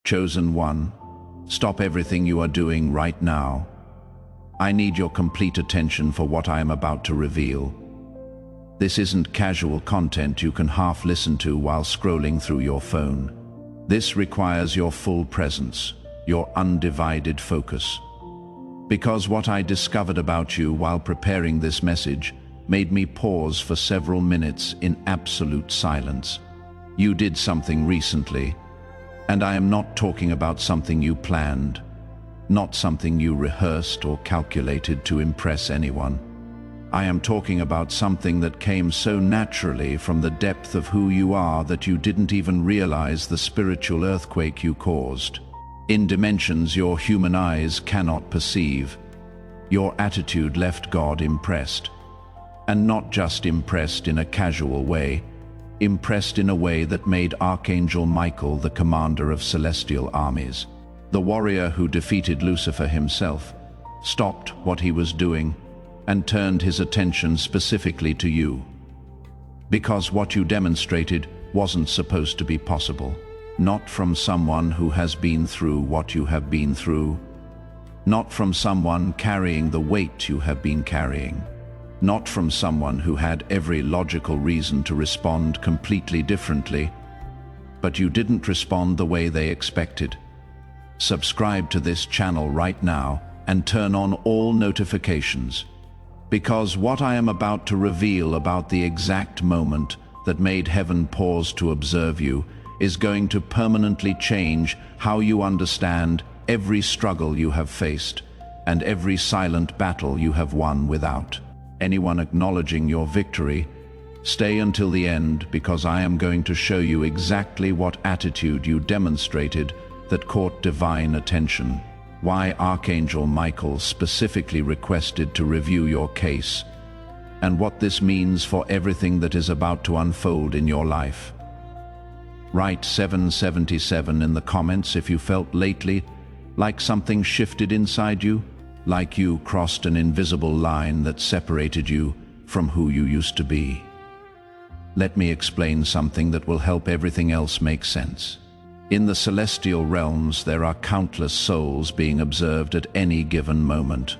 Chosen one, stop everything you are doing right now. I need your complete attention for what I am about to reveal. This isn't casual content you can half listen to while scrolling through your phone. This requires your full presence, your undivided focus. Because what I discovered about you while preparing this message made me pause for several minutes in absolute silence. You did something recently, and I am not talking about something you planned, not something you rehearsed or calculated to impress anyone. I am talking about something that came so naturally from the depth of who you are that you didn't even realize the spiritual earthquake you caused. In dimensions your human eyes cannot perceive, your attitude left God impressed. And not just impressed in a casual way, impressed in a way that made Archangel Michael the commander of celestial armies, the warrior who defeated Lucifer himself, stopped what he was doing and turned his attention specifically to you. Because what you demonstrated wasn't supposed to be possible. Not from someone who has been through what you have been through. Not from someone carrying the weight you have been carrying. Not from someone who had every logical reason to respond completely differently. But you didn't respond the way they expected. Subscribe to this channel right now and turn on all notifications. Because what I am about to reveal about the exact moment that made heaven pause to observe you is going to permanently change how you understand every struggle you have faced and every silent battle you have won without anyone acknowledging your victory. Stay until the end, because I am going to show you exactly what attitude you demonstrated that caught divine attention. Why Archangel Michael specifically requested to review your case, and what this means for everything that is about to unfold in your life. Write 777 in the comments if you felt lately like something shifted inside you, like you crossed an invisible line that separated you from who you used to be. Let me explain something that will help everything else make sense. In the celestial realms, there are countless souls being observed at any given moment.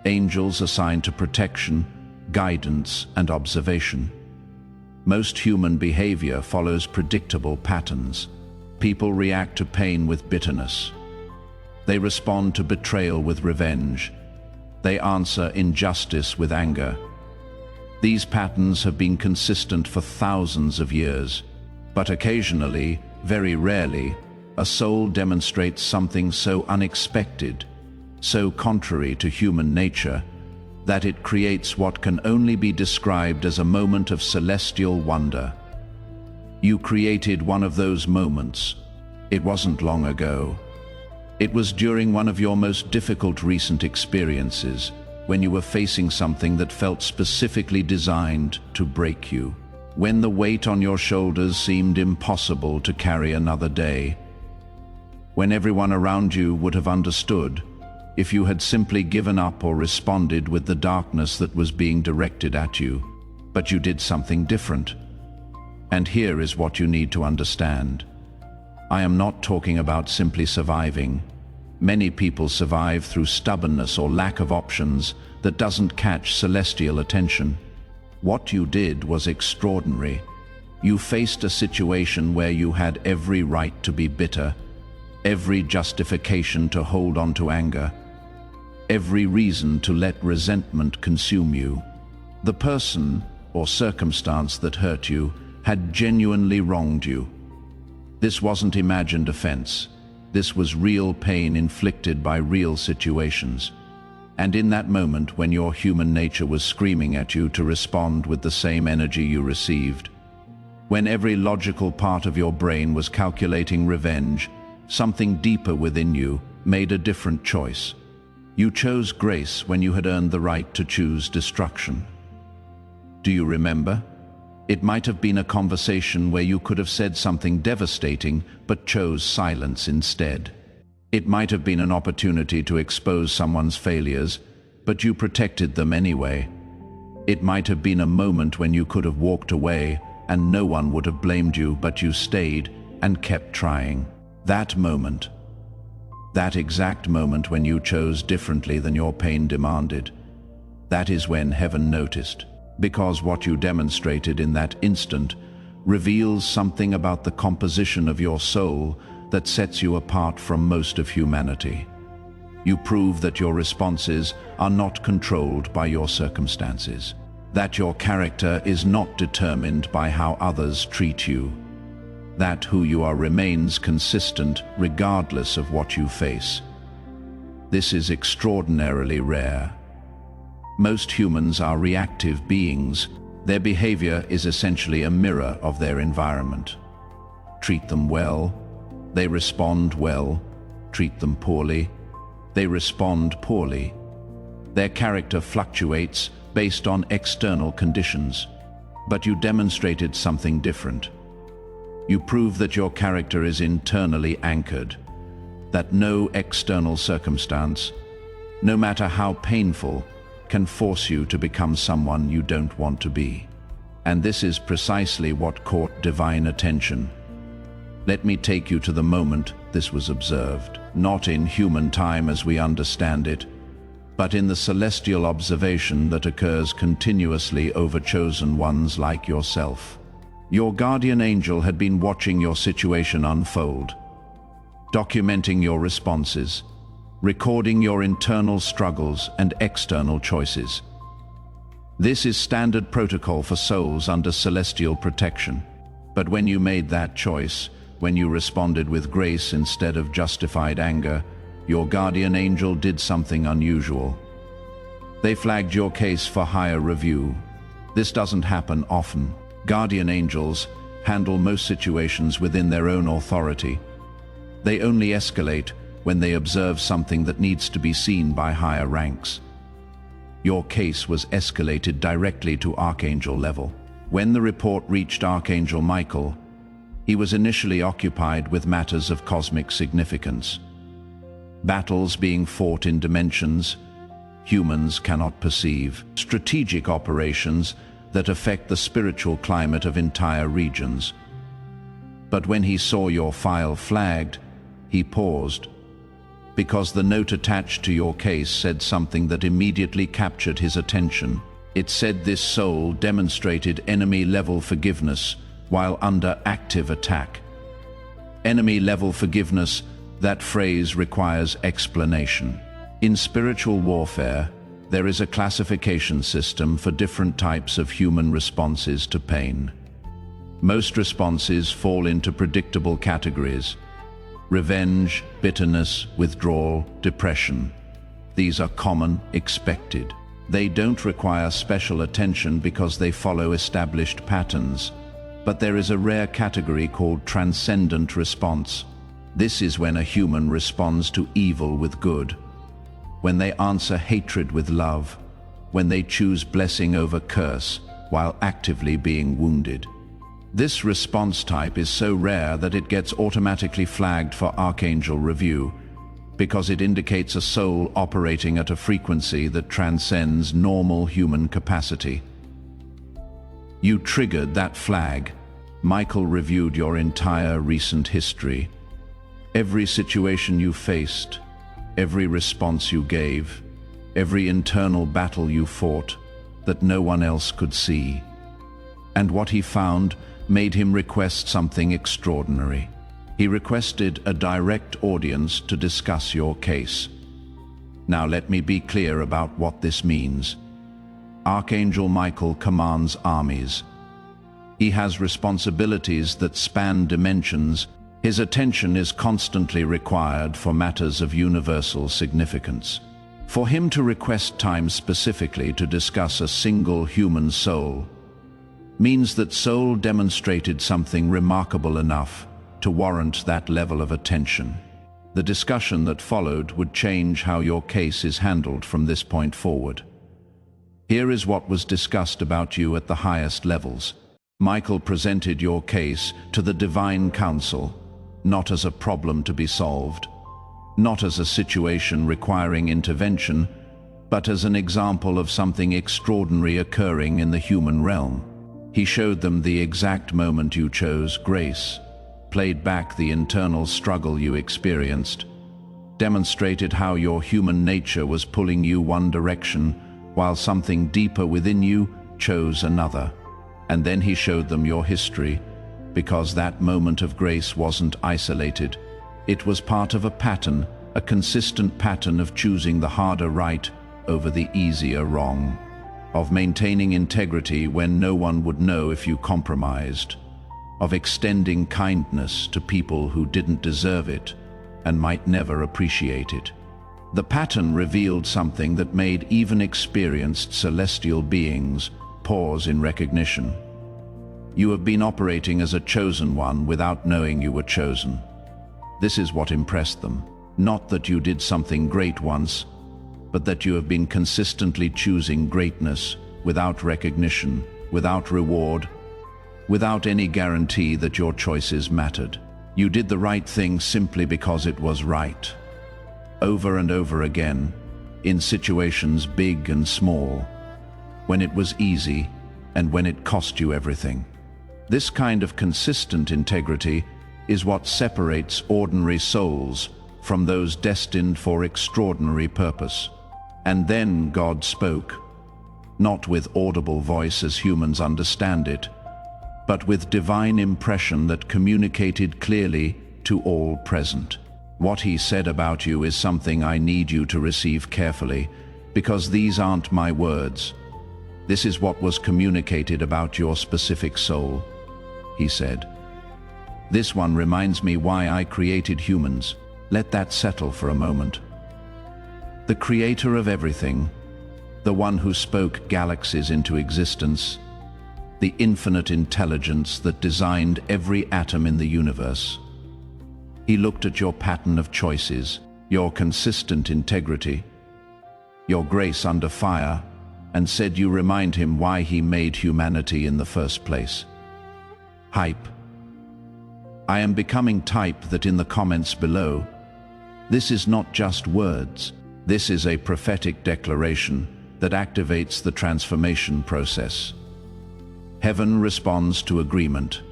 Angels assigned to protection, guidance, and observation. Most human behavior follows predictable patterns. People react to pain with bitterness. They respond to betrayal with revenge. They answer injustice with anger. These patterns have been consistent for thousands of years, but occasionally, very rarely, a soul demonstrates something so unexpected, so contrary to human nature, that it creates what can only be described as a moment of celestial wonder. You created one of those moments. It wasn't long ago. It was during one of your most difficult recent experiences, when you were facing something that felt specifically designed to break you. When the weight on your shoulders seemed impossible to carry another day. When everyone around you would have understood if you had simply given up or responded with the darkness that was being directed at you. But you did something different. And here is what you need to understand. I am not talking about simply surviving. Many people survive through stubbornness or lack of options that doesn't catch celestial attention. What you did was extraordinary. You faced a situation where you had every right to be bitter, every justification to hold on to anger, every reason to let resentment consume you. The person or circumstance that hurt you had genuinely wronged you. This wasn't imagined offense. This was real pain inflicted by real situations. And in that moment, when your human nature was screaming at you to respond with the same energy you received, when every logical part of your brain was calculating revenge, something deeper within you made a different choice. You chose grace when you had earned the right to choose destruction. Do you remember? It might have been a conversation where you could have said something devastating but chose silence instead. It might have been an opportunity to expose someone's failures, but you protected them anyway. It might have been a moment when you could have walked away and no one would have blamed you, but you stayed and kept trying. That moment, that exact moment when you chose differently than your pain demanded, that is when heaven noticed, because what you demonstrated in that instant reveals something about the composition of your soul that sets you apart from most of humanity. You prove that your responses are not controlled by your circumstances, that your character is not determined by how others treat you, that who you are remains consistent regardless of what you face. This is extraordinarily rare. Most humans are reactive beings. Their behavior is essentially a mirror of their environment. Treat them well, they respond well. Treat them poorly, they respond poorly. Their character fluctuates based on external conditions. But you demonstrated something different. You prove that your character is internally anchored, that no external circumstance, no matter how painful, can force you to become someone you don't want to be. And this is precisely what caught divine attention. Let me take you to the moment this was observed, not in human time as we understand it, but in the celestial observation that occurs continuously over chosen ones like yourself. Your guardian angel had been watching your situation unfold, documenting your responses, recording your internal struggles and external choices. This is standard protocol for souls under celestial protection. But when you made that choice, when you responded with grace instead of justified anger, your guardian angel did something unusual. They flagged your case for higher review. This doesn't happen often. Guardian angels handle most situations within their own authority. They only escalate when they observe something that needs to be seen by higher ranks. Your case was escalated directly to Archangel level. When the report reached Archangel Michael, he was initially occupied with matters of cosmic significance. Battles being fought in dimensions humans cannot perceive, strategic operations that affect the spiritual climate of entire regions. But when he saw your file flagged, he paused, because the note attached to your case said something that immediately captured his attention. It said this soul demonstrated enemy-level forgiveness while under active attack. Enemy-level forgiveness, that phrase requires explanation. In spiritual warfare, there is a classification system for different types of human responses to pain. Most responses fall into predictable categories: revenge, bitterness, withdrawal, depression. These are common, expected. They don't require special attention because they follow established patterns. But there is a rare category called transcendent response. This is when a human responds to evil with good, when they answer hatred with love, when they choose blessing over curse while actively being wounded. This response type is so rare that it gets automatically flagged for Archangel review, because it indicates a soul operating at a frequency that transcends normal human capacity. You triggered that flag. Michael reviewed your entire recent history, every situation you faced, every response you gave, every internal battle you fought that no one else could see. And what he found made him request something extraordinary. He requested a direct audience to discuss your case. Now let me be clear about what this means. Archangel Michael commands armies. He has responsibilities that span dimensions. His attention is constantly required for matters of universal significance. For him to request time specifically to discuss a single human soul means that soul demonstrated something remarkable enough to warrant that level of attention. The discussion that followed would change how your case is handled from this point forward. Here is what was discussed about you at the highest levels. Michael presented your case to the Divine Council, not as a problem to be solved, not as a situation requiring intervention, but as an example of something extraordinary occurring in the human realm. He showed them the exact moment you chose grace, played back the internal struggle you experienced, demonstrated how your human nature was pulling you one direction while something deeper within you chose another. And then he showed them your history, because that moment of grace wasn't isolated. It was part of a pattern, a consistent pattern of choosing the harder right over the easier wrong, of maintaining integrity when no one would know if you compromised, of extending kindness to people who didn't deserve it and might never appreciate it. The pattern revealed something that made even experienced celestial beings pause in recognition. You have been operating as a chosen one without knowing you were chosen. This is what impressed them. Not that you did something great once, but that you have been consistently choosing greatness without recognition, without reward, without any guarantee that your choices mattered. You did the right thing simply because it was right. Over and over again, in situations big and small, when it was easy and when it cost you everything. This kind of consistent integrity is what separates ordinary souls from those destined for extraordinary purpose. And then God spoke, not with audible voice as humans understand it, but with divine impression that communicated clearly to all present. What he said about you is something I need you to receive carefully, because these aren't my words. This is what was communicated about your specific soul, he said. This one reminds me why I created humans. Let that settle for a moment. The creator of everything, the one who spoke galaxies into existence, the infinite intelligence that designed every atom in the universe. He looked at your pattern of choices, your consistent integrity, your grace under fire, and said you remind him why he made humanity in the first place. Hype. I am becoming type that in the comments below. This is not just words. This is a prophetic declaration that activates the transformation process. Heaven responds to agreement.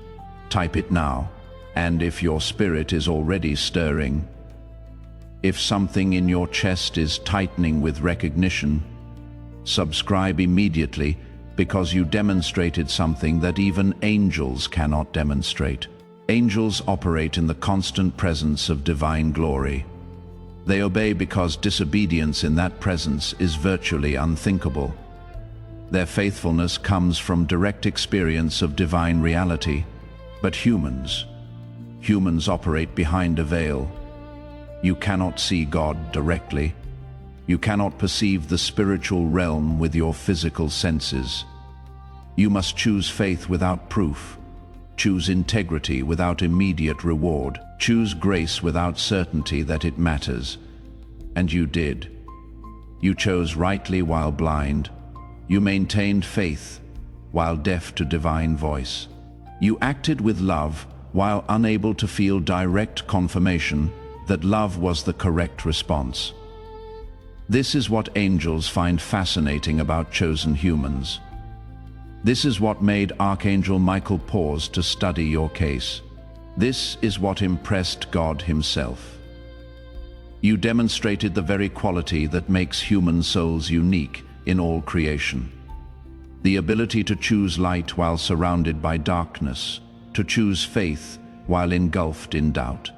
Type it now. And if your spirit is already stirring, if something in your chest is tightening with recognition, subscribe immediately, because you demonstrated something that even angels cannot demonstrate. Angels operate in the constant presence of divine glory. They obey because disobedience in that presence is virtually unthinkable. Their faithfulness comes from direct experience of divine reality. But humans operate behind a veil. You cannot see God directly. You cannot perceive the spiritual realm with your physical senses. You must choose faith without proof. Choose integrity without immediate reward. Choose grace without certainty that it matters. And you did. You chose rightly while blind. You maintained faith while deaf to divine voice. You acted with love while unable to feel direct confirmation that love was the correct response. This is what angels find fascinating about chosen humans. This is what made Archangel Michael pause to study your case. This is what impressed God himself. You demonstrated the very quality that makes human souls unique in all creation. The ability to choose light while surrounded by darkness, to choose faith while engulfed in doubt,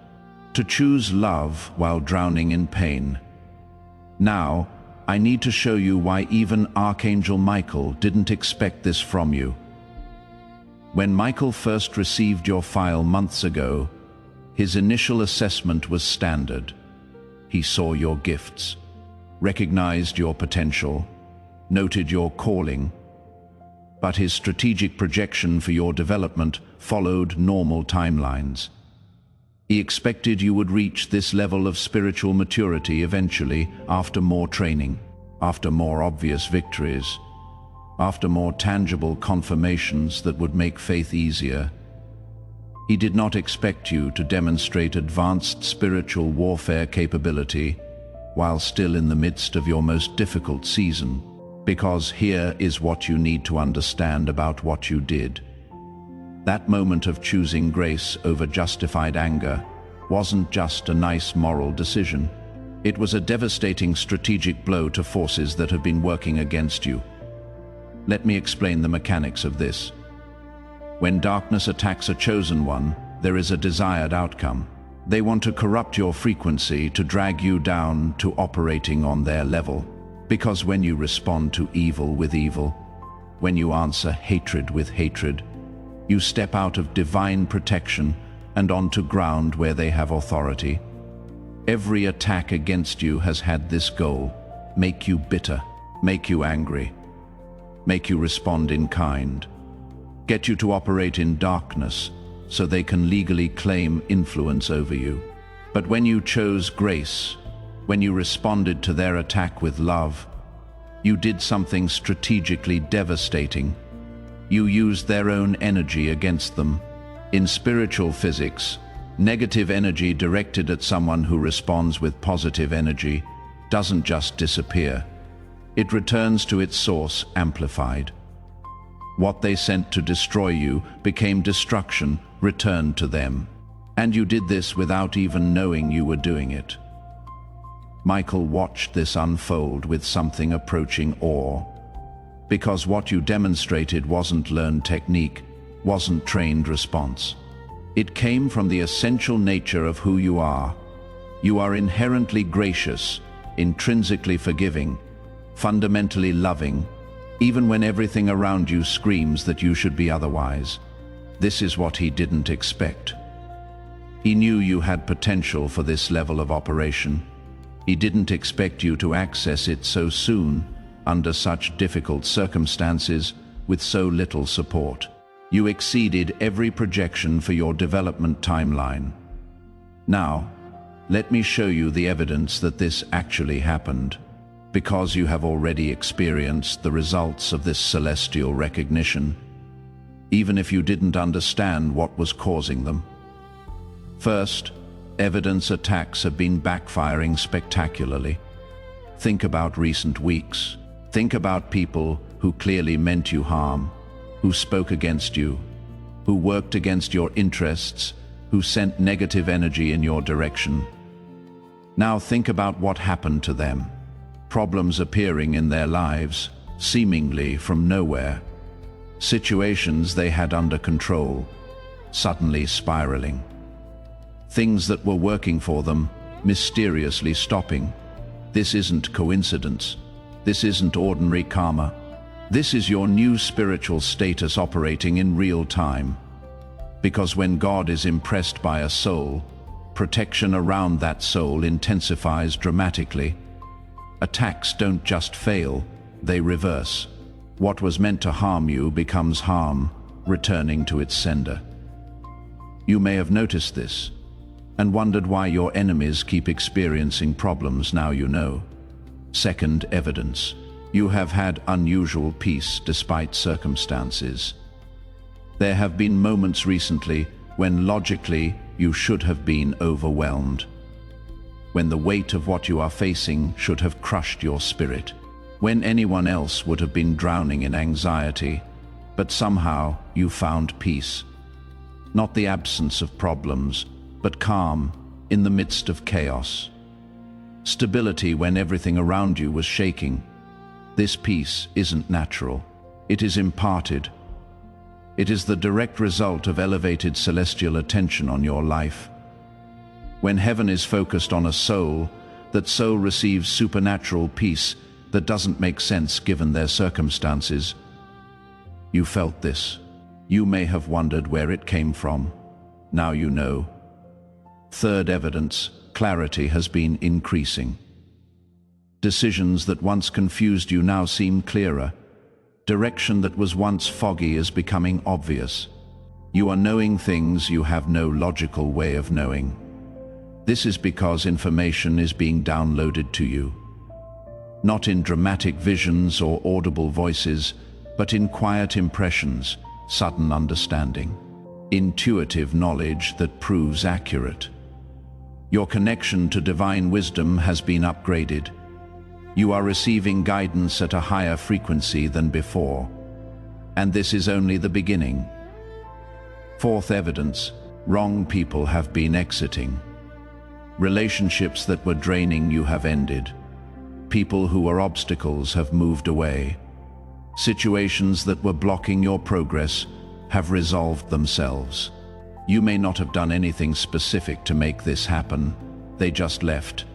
to choose love while drowning in pain. Now, I need to show you why even Archangel Michael didn't expect this from you. When Michael first received your file months ago, his initial assessment was standard. He saw your gifts, recognized your potential, noted your calling, but his strategic projection for your development followed normal timelines. He expected you would reach this level of spiritual maturity eventually, after more training, after more obvious victories, after more tangible confirmations that would make faith easier. He did not expect you to demonstrate advanced spiritual warfare capability while still in the midst of your most difficult season, because here is what you need to understand about what you did. That moment of choosing grace over justified anger wasn't just a nice moral decision. It was a devastating strategic blow to forces that have been working against you. Let me explain the mechanics of this. When darkness attacks a chosen one, there is a desired outcome. They want to corrupt your frequency, to drag you down to operating on their level. Because when you respond to evil with evil, when you answer hatred with hatred, you step out of divine protection and onto ground where they have authority. Every attack against you has had this goal: make you bitter, make you angry, make you respond in kind, get you to operate in darkness so they can legally claim influence over you. But when you chose grace, when you responded to their attack with love, you did something strategically devastating. You used their own energy against them. In spiritual physics, negative energy directed at someone who responds with positive energy doesn't just disappear. It returns to its source amplified. What they sent to destroy you became destruction returned to them. And you did this without even knowing you were doing it. Michael watched this unfold with something approaching awe. Because what you demonstrated wasn't learned technique, wasn't trained response. It came from the essential nature of who you are. You are inherently gracious, intrinsically forgiving, fundamentally loving, even when everything around you screams that you should be otherwise. This is what he didn't expect. He knew you had potential for this level of operation. He didn't expect you to access it so soon, under such difficult circumstances, with so little support. You exceeded every projection for your development timeline. Now, let me show you the evidence that this actually happened, because you have already experienced the results of this celestial recognition, even if you didn't understand what was causing them. First, evidence attacks have been backfiring spectacularly. Think about recent weeks. Think about people who clearly meant you harm, who spoke against you, who worked against your interests, who sent negative energy in your direction. Now think about what happened to them. Problems appearing in their lives, seemingly from nowhere. Situations they had under control, suddenly spiraling. Things that were working for them, mysteriously stopping. This isn't coincidence. This isn't ordinary karma. This is your new spiritual status operating in real time. Because when God is impressed by a soul, protection around that soul intensifies dramatically. Attacks don't just fail, they reverse. What was meant to harm you becomes harm, returning to its sender. You may have noticed this, and wondered why your enemies keep experiencing problems. Now you know. Second, evidence. You have had unusual peace despite circumstances. There have been moments recently when logically you should have been overwhelmed. When the weight of what you are facing should have crushed your spirit. When anyone else would have been drowning in anxiety, but somehow you found peace. Not the absence of problems, but calm in the midst of chaos. Stability when everything around you was shaking. This peace isn't natural. It is imparted. It is the direct result of elevated celestial attention on your life. When heaven is focused on a soul, that soul receives supernatural peace that doesn't make sense given their circumstances. You felt this. You may have wondered where it came from. Now you know. Third, evidence. Clarity has been increasing. Decisions that once confused you now seem clearer. Direction that was once foggy is becoming obvious. You are knowing things you have no logical way of knowing. This is because information is being downloaded to you. Not in dramatic visions or audible voices, but in quiet impressions, sudden understanding. Intuitive knowledge that proves accurate. Your connection to divine wisdom has been upgraded. You are receiving guidance at a higher frequency than before. And this is only the beginning. Fourth evidence, wrong people have been exiting. Relationships that were draining you have ended. People who were obstacles have moved away. Situations that were blocking your progress have resolved themselves. You may not have done anything specific to make this happen. They just left.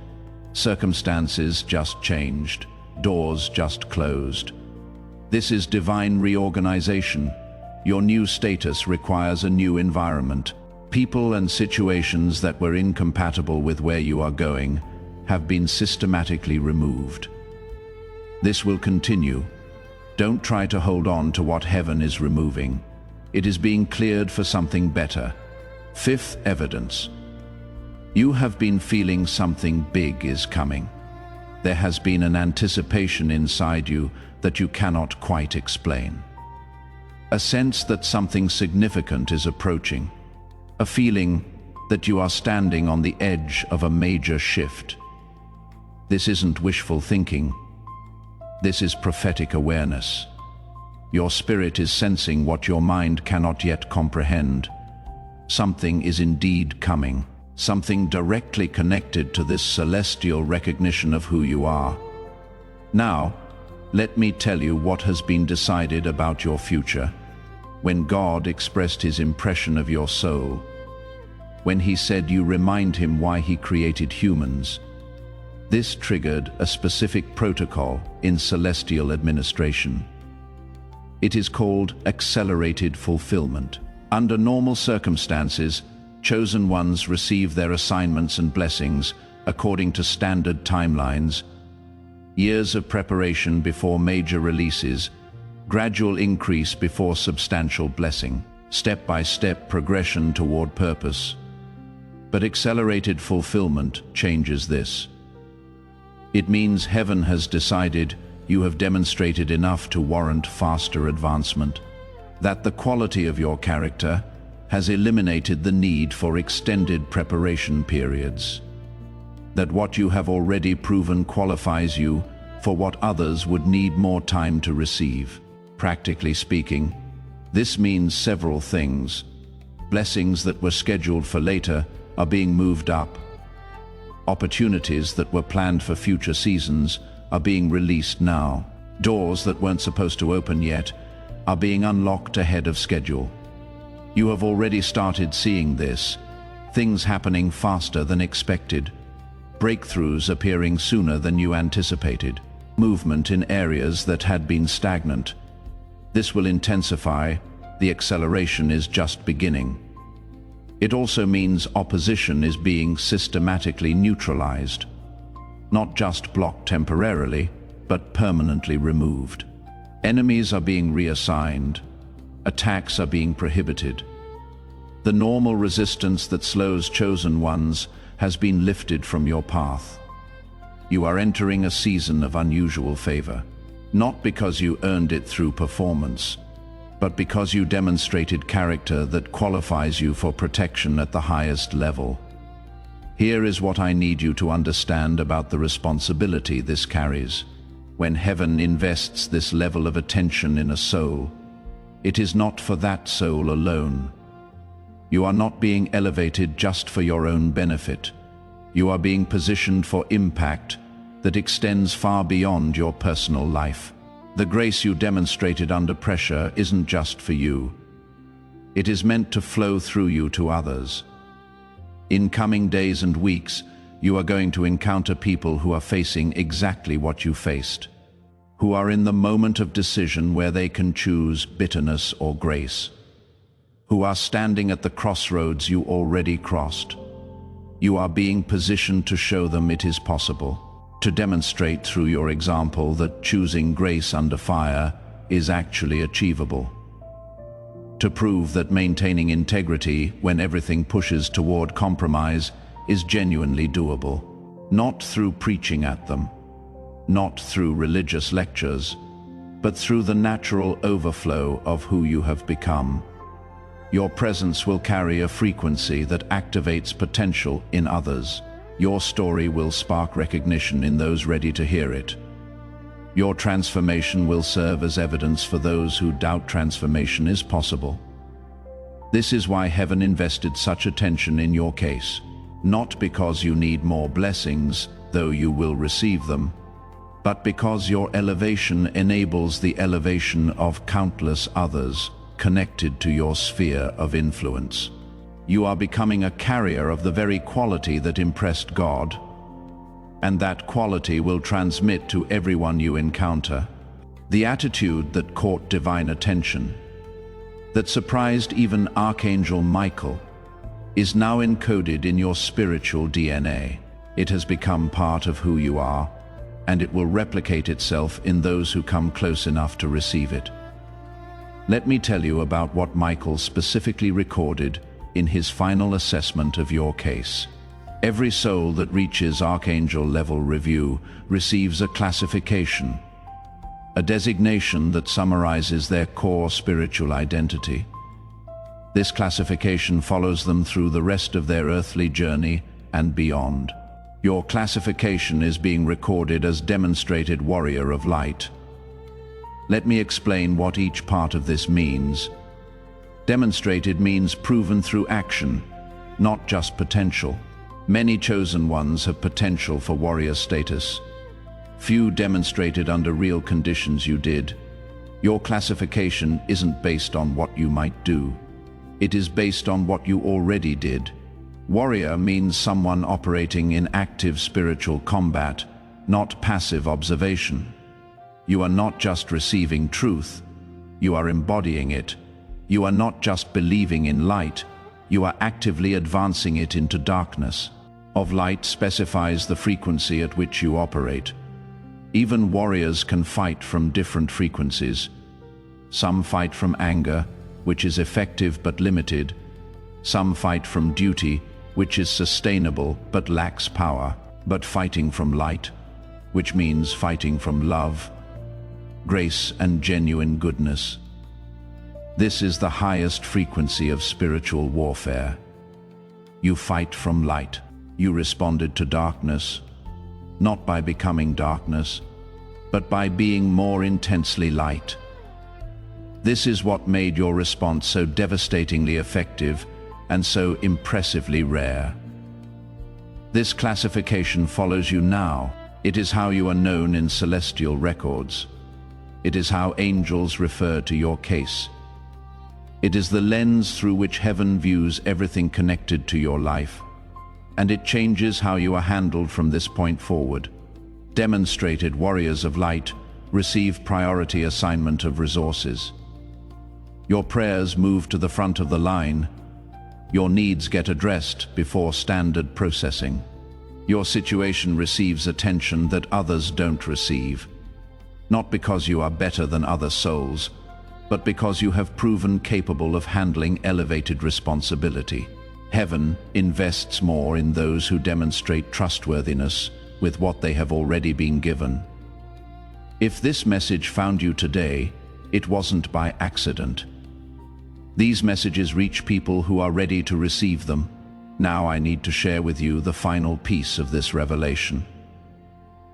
Circumstances just changed. Doors just closed. This is divine reorganization. Your new status requires a new environment. People and situations that were incompatible with where you are going have been systematically removed. This will continue. Don't try to hold on to what heaven is removing. It is being cleared for something better. Fifth evidence. You have been feeling something big is coming. There has been an anticipation inside you that you cannot quite explain. A sense that something significant is approaching. A feeling that you are standing on the edge of a major shift. This isn't wishful thinking. This is prophetic awareness. Your spirit is sensing what your mind cannot yet comprehend. Something is indeed coming. Something directly connected to this celestial recognition of who you are. Now, let me tell you what has been decided about your future. When God expressed his impression of your soul, when he said you remind him why he created humans, this triggered a specific protocol in celestial administration. It is called accelerated fulfillment. Under normal circumstances, chosen ones receive their assignments and blessings according to standard timelines. Years of preparation before major releases, gradual increase before substantial blessing, step-by-step progression toward purpose. But accelerated fulfillment changes this. It means heaven has decided you have demonstrated enough to warrant faster advancement, that the quality of your character has eliminated the need for extended preparation periods, that what you have already proven qualifies you for what others would need more time to receive. Practically speaking, this means several things. Blessings that were scheduled for later are being moved up. Opportunities that were planned for future seasons are being released now. Doors that weren't supposed to open yet are being unlocked ahead of schedule. You have already started seeing this, things happening faster than expected, breakthroughs appearing sooner than you anticipated, movement in areas that had been stagnant. This will intensify. The acceleration is just beginning. It also means opposition is being systematically neutralized, not just blocked temporarily, but permanently removed. Enemies are being reassigned. Attacks are being prohibited. The normal resistance that slows chosen ones has been lifted from your path. You are entering a season of unusual favor, not because you earned it through performance, but because you demonstrated character that qualifies you for protection at the highest level. Here is what I need you to understand about the responsibility this carries. When heaven invests this level of attention in a soul, it is not for that soul alone. You are not being elevated just for your own benefit. You are being positioned for impact that extends far beyond your personal life. The grace you demonstrated under pressure isn't just for you. It is meant to flow through you to others. In coming days and weeks, you are going to encounter people who are facing exactly what you faced, who are in the moment of decision where they can choose bitterness or grace, who are standing at the crossroads you already crossed. You are being positioned to show them it is possible, to demonstrate through your example that choosing grace under fire is actually achievable, to prove that maintaining integrity when everything pushes toward compromise is genuinely doable, not through preaching at them, not through religious lectures, but through the natural overflow of who you have become. Your presence will carry a frequency that activates potential in others. Your story will spark recognition in those ready to hear it. Your transformation will serve as evidence for those who doubt transformation is possible. This is why heaven invested such attention in your case. Not because you need more blessings, though you will receive them, but because your elevation enables the elevation of countless others connected to your sphere of influence. You are becoming a carrier of the very quality that impressed God, and that quality will transmit to everyone you encounter. The attitude that caught divine attention, that surprised even Archangel Michael, is now encoded in your spiritual DNA. It has become part of who you are, and it will replicate itself in those who come close enough to receive it. Let me tell you about what Michael specifically recorded in his final assessment of your case. Every soul that reaches Archangel level review receives a classification, a designation that summarizes their core spiritual identity. This classification follows them through the rest of their earthly journey and beyond. Your classification is being recorded as Demonstrated Warrior of Light. Let me explain what each part of this means. Demonstrated means proven through action, not just potential. Many chosen ones have potential for warrior status. Few demonstrated under real conditions you did. Your classification isn't based on what you might do. It is based on what you already did. Warrior means someone operating in active spiritual combat, not passive observation. You are not just receiving truth, you are embodying it. You are not just believing in light, you are actively advancing it into darkness. Of light specifies the frequency at which you operate. Even warriors can fight from different frequencies. Some fight from anger, which is effective but limited. Some fight from duty, which is sustainable but lacks power. But fighting from light, which means fighting from love, grace, and genuine goodness. This is the highest frequency of spiritual warfare. You fight from light. You responded to darkness, not by becoming darkness, but by being more intensely light. This is what made your response so devastatingly effective and so impressively rare. This classification follows you now. It is how you are known in celestial records. It is how angels refer to your case. It is the lens through which heaven views everything connected to your life, and it changes how you are handled from this point forward. Demonstrated warriors of light receive priority assignment of resources. Your prayers move to the front of the line. Your needs get addressed before standard processing. Your situation receives attention that others don't receive, not because you are better than other souls, but because you have proven capable of handling elevated responsibility. Heaven invests more in those who demonstrate trustworthiness with what they have already been given. If this message found you today, it wasn't by accident. These messages reach people who are ready to receive them. Now I need to share with you the final piece of this revelation.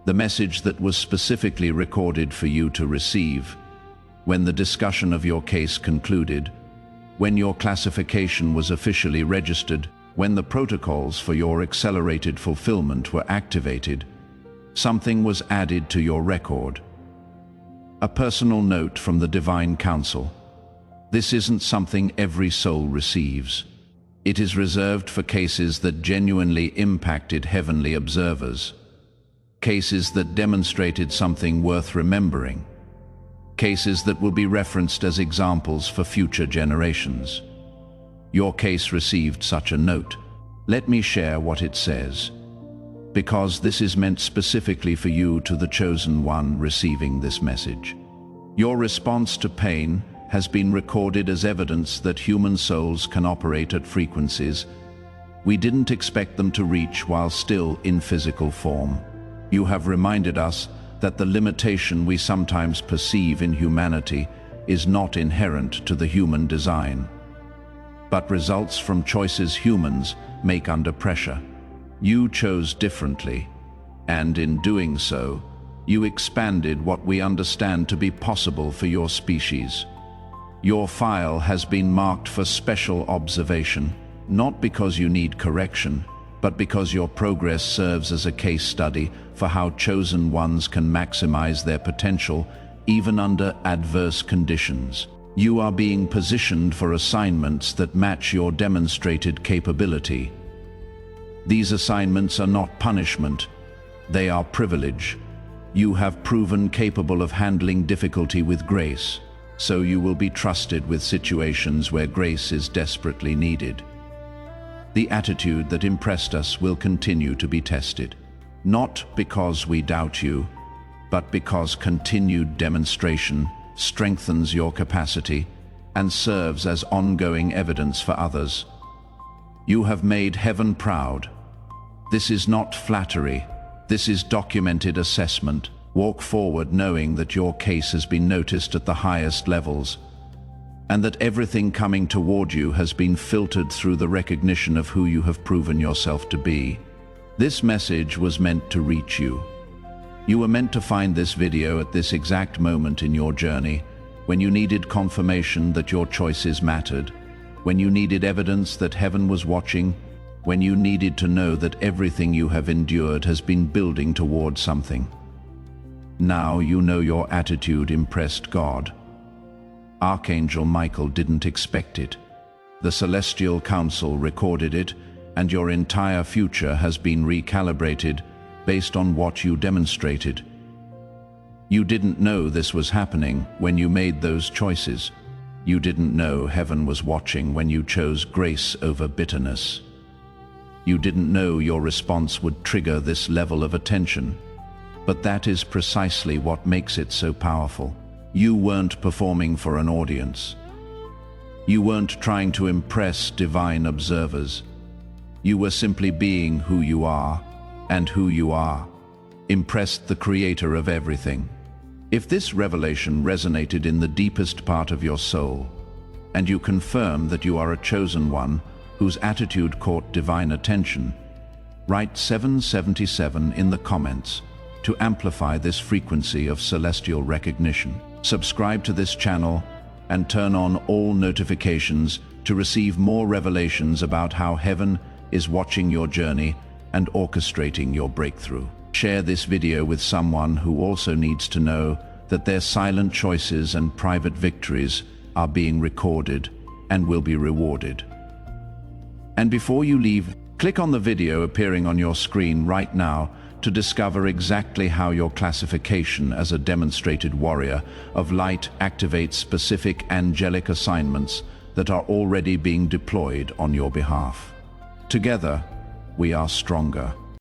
The message that was specifically recorded for you to receive. When the discussion of your case concluded, when your classification was officially registered, when the protocols for your accelerated fulfillment were activated, something was added to your record. A personal note from the Divine Council. This isn't something every soul receives. It is reserved for cases that genuinely impacted heavenly observers. Cases that demonstrated something worth remembering. Cases that will be referenced as examples for future generations. Your case received such a note. Let me share what it says, because this is meant specifically for you, to the chosen one receiving this message. Your response to pain has been recorded as evidence that human souls can operate at frequencies we didn't expect them to reach while still in physical form. You have reminded us that the limitation we sometimes perceive in humanity is not inherent to the human design, but results from choices humans make under pressure. You chose differently, and in doing so, you expanded what we understand to be possible for your species. Your file has been marked for special observation, not because you need correction, but because your progress serves as a case study for how chosen ones can maximize their potential even under adverse conditions. You are being positioned for assignments that match your demonstrated capability. These assignments are not punishment, they are privilege. You have proven capable of handling difficulty with grace, so you will be trusted with situations where grace is desperately needed. The attitude that impressed us will continue to be tested, not because we doubt you, but because continued demonstration strengthens your capacity and serves as ongoing evidence for others. You have made heaven proud. This is not flattery. This is documented assessment. Walk forward knowing that your case has been noticed at the highest levels, and that everything coming toward you has been filtered through the recognition of who you have proven yourself to be. This message was meant to reach you. You were meant to find this video at this exact moment in your journey, when you needed confirmation that your choices mattered, when you needed evidence that heaven was watching, when you needed to know that everything you have endured has been building toward something. Now you know your attitude impressed God. Archangel Michael didn't expect it. The Celestial Council recorded it, and your entire future has been recalibrated based on what you demonstrated. You didn't know this was happening when you made those choices. You didn't know heaven was watching when you chose grace over bitterness. You didn't know your response would trigger this level of attention. But that is precisely what makes it so powerful. You weren't performing for an audience. You weren't trying to impress divine observers. You were simply being who you are, and who you are impressed the Creator of everything. If this revelation resonated in the deepest part of your soul, and you confirm that you are a chosen one whose attitude caught divine attention, write 777 in the comments to amplify this frequency of celestial recognition. Subscribe to this channel and turn on all notifications to receive more revelations about how heaven is watching your journey and orchestrating your breakthrough. Share this video with someone who also needs to know that their silent choices and private victories are being recorded and will be rewarded. And before you leave, click on the video appearing on your screen right now to discover exactly how your classification as a demonstrated warrior of light activates specific angelic assignments that are already being deployed on your behalf. Together, we are stronger.